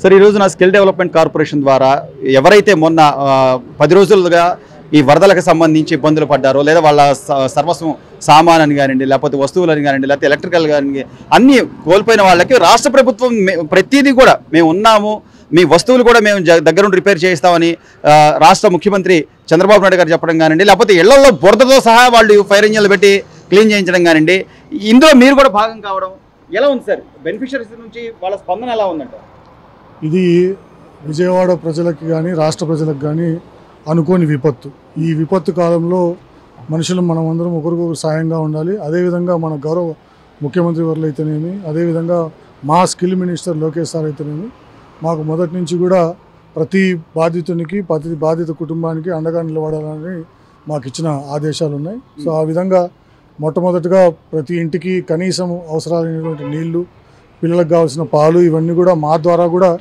Sir, ఈ రోజున skill development corporation ద్వారా ఎవరైతే మొన్న 10 రోజులుగా ఈ వరదలకు సంబంధించి ఇబ్బందులు పడ్డారో, లేదా వాళ్ళ సర్వస్వం సామాన్ కానివ్వండి, లేకపోతే వస్తువులని కానివ్వండి, లేకపోతే ఎలక్ట్రికల్ కానీ అన్నీ కోల్పోయిన వాళ్ళకి రాష్ట్ర ప్రభుత్వం ప్రతిదీ కూడా మేము ఉన్నాము, మీ వస్తువులు కూడా మేము దగ్గరుండి రిపేర్ చేయిస్తామని రాష్ట్ర ముఖ్యమంత్రి చంద్రబాబు నాయుడు గారు చెప్పడం కానివ్వండి, లేకపోతే ఇళ్లలో బురదతో సహా వాళ్ళు ఫైర్ ఇంజన్లు పెట్టి క్లీన్ చేయించడం కానివ్వండి, ఇందులో మీరు కూడా భాగం కావడం ఎలా ఉంది సార్? బెనిఫిషరీస్ నుంచి వాళ్ళ స్పందన ఎలా ఉందంట? ఇది విజయవాడ ప్రజలకు కానీ రాష్ట్ర ప్రజలకు కానీ అనుకోని విపత్తు. ఈ విపత్తు కాలంలో మనుషులు మనం అందరం ఒకరికొకరు సాయంగా ఉండాలి. అదేవిధంగా మన గౌరవ ముఖ్యమంత్రి వర్లు అయితేనేమి, అదేవిధంగా మా స్కిల్ మినిస్టర్ లోకేష్ సార్ అయితేనేమి మాకు మొదటి నుంచి కూడా ప్రతి బాధితునికి, ప్రతి బాధిత కుటుంబానికి అండగా నిలబడాలని మాకు ఇచ్చిన ఆదేశాలు ఉన్నాయి. సో ఆ విధంగా మొట్టమొదటిగా ప్రతి ఇంటికి కనీసం అవసరాలైనటువంటి నీళ్లు, పిల్లలకు కావాల్సిన పాలు, ఇవన్నీ కూడా మా ద్వారా కూడా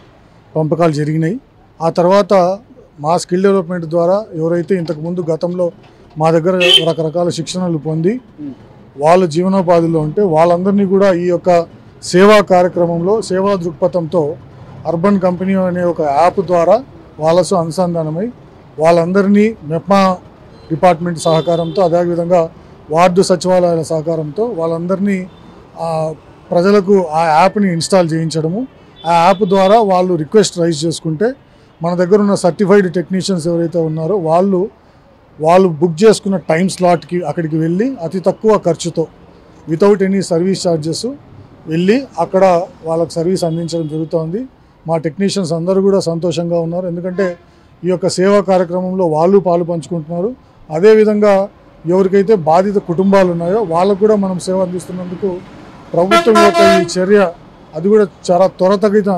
పంపకాలు జరిగినాయి. ఆ తర్వాత మా స్కిల్ డెవలప్మెంట్ ద్వారా ఎవరైతే ఇంతకుముందు గతంలో మా దగ్గర రకరకాల శిక్షణలు పొంది వాళ్ళ జీవనోపాధిలో ఉంటే వాళ్ళందరినీ కూడా ఈ యొక్క సేవా కార్యక్రమంలో సేవా దృక్పథంతో అర్బన్ కంపెనీ అనే ఒక యాప్ ద్వారా వాళ్ళతో అనుసంధానమై వాళ్ళందరినీ మెప్మా డిపార్ట్మెంట్ సహకారంతో, అదేవిధంగా వార్డు సచివాలయాల సహకారంతో వాళ్ళందరినీ ప్రజలకు ఆ యాప్ని ఇన్స్టాల్ చేయించడము. ఆ యాప్ ద్వారా వాళ్ళు రిక్వెస్ట్ రైజ్ చేసుకుంటే మన దగ్గర ఉన్న సర్టిఫైడ్ టెక్నీషియన్స్ ఎవరైతే ఉన్నారో వాళ్ళు బుక్ చేసుకున్న టైం స్లాట్కి అక్కడికి వెళ్ళి అతి తక్కువ ఖర్చుతో వితౌట్ ఎనీ సర్వీస్ ఛార్జెస్ వెళ్ళి అక్కడ వాళ్ళకి సర్వీస్ అందించడం జరుగుతోంది. మా టెక్నీషియన్స్ అందరూ కూడా సంతోషంగా ఉన్నారు. ఎందుకంటే ఈ యొక్క సేవా కార్యక్రమంలో వాళ్ళు పాలు పంచుకుంటున్నారు. అదేవిధంగా ఎవరికైతే బాధిత కుటుంబాలు ఉన్నాయో వాళ్ళకు కూడా మనం సేవ అందిస్తున్నందుకు ప్రభుత్వం యొక్క ఈ చర్య అది కూడా చాలా త్వరితగతిన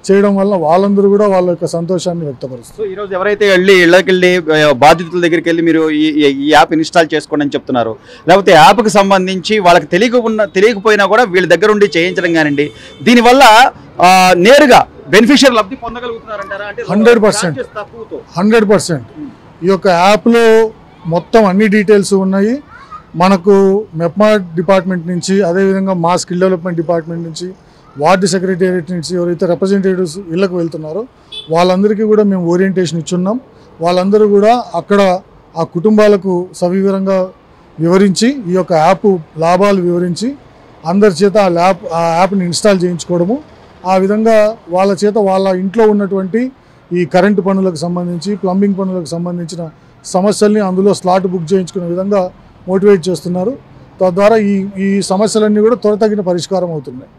చేయడం వల్ల వాళ్ళందరూ కూడా వాళ్ళ యొక్క సంతోషాన్ని వ్యక్తపరుస్తారు. ఈరోజు ఎవరైతే ఇళ్ళకెళ్ళి బాధితుల దగ్గరికి వెళ్ళి మీరు ఈ యాప్ ఇన్స్టాల్ చేసుకోండి అని చెప్తున్నారు, లేకపోతే యాప్కి సంబంధించి వాళ్ళకి తెలియకపోయినా కూడా వీళ్ళ దగ్గర ఉండి చేయించడం కానివ్వండి, దీనివల్ల నేరుగా బెనిఫిషియర్ లబ్ధి పొందగలుగుతున్నారంటారా? 100% ఈ యొక్క యాప్లో మొత్తం అన్ని డీటెయిల్స్ ఉన్నాయి. మనకు మెప్మా డిపార్ట్మెంట్ నుంచి, అదేవిధంగా మా స్కిల్ డెవలప్మెంట్ డిపార్ట్మెంట్ నుంచి, వార్డు సెక్రటేరియట్ నుంచి ఎవరైతే రిప్రజెంటేటివ్స్ ఇళ్లకు వెళ్తున్నారో వాళ్ళందరికీ కూడా మేము ఓరియంటేషన్ ఇచ్చున్నాం. వాళ్ళందరూ కూడా అక్కడ ఆ కుటుంబాలకు సవివరంగా వివరించి ఈ యొక్క యాప్ లాభాలు వివరించి అందరి చేత ఆ యాప్ని ఇన్స్టాల్ చేయించుకోవడము, ఆ విధంగా వాళ్ళ చేత వాళ్ళ ఇంట్లో ఉన్నటువంటి ఈ కరెంటు పనులకు సంబంధించి, ప్లంబింగ్ పనులకు సంబంధించిన సమస్యల్ని అందులో స్లాట్ బుక్ చేయించుకునే విధంగా మోటివేట్ చేస్తున్నారు. తద్వారా ఈ సమస్యలన్నీ కూడా త్వరితగిన పరిష్కారం అవుతున్నాయి.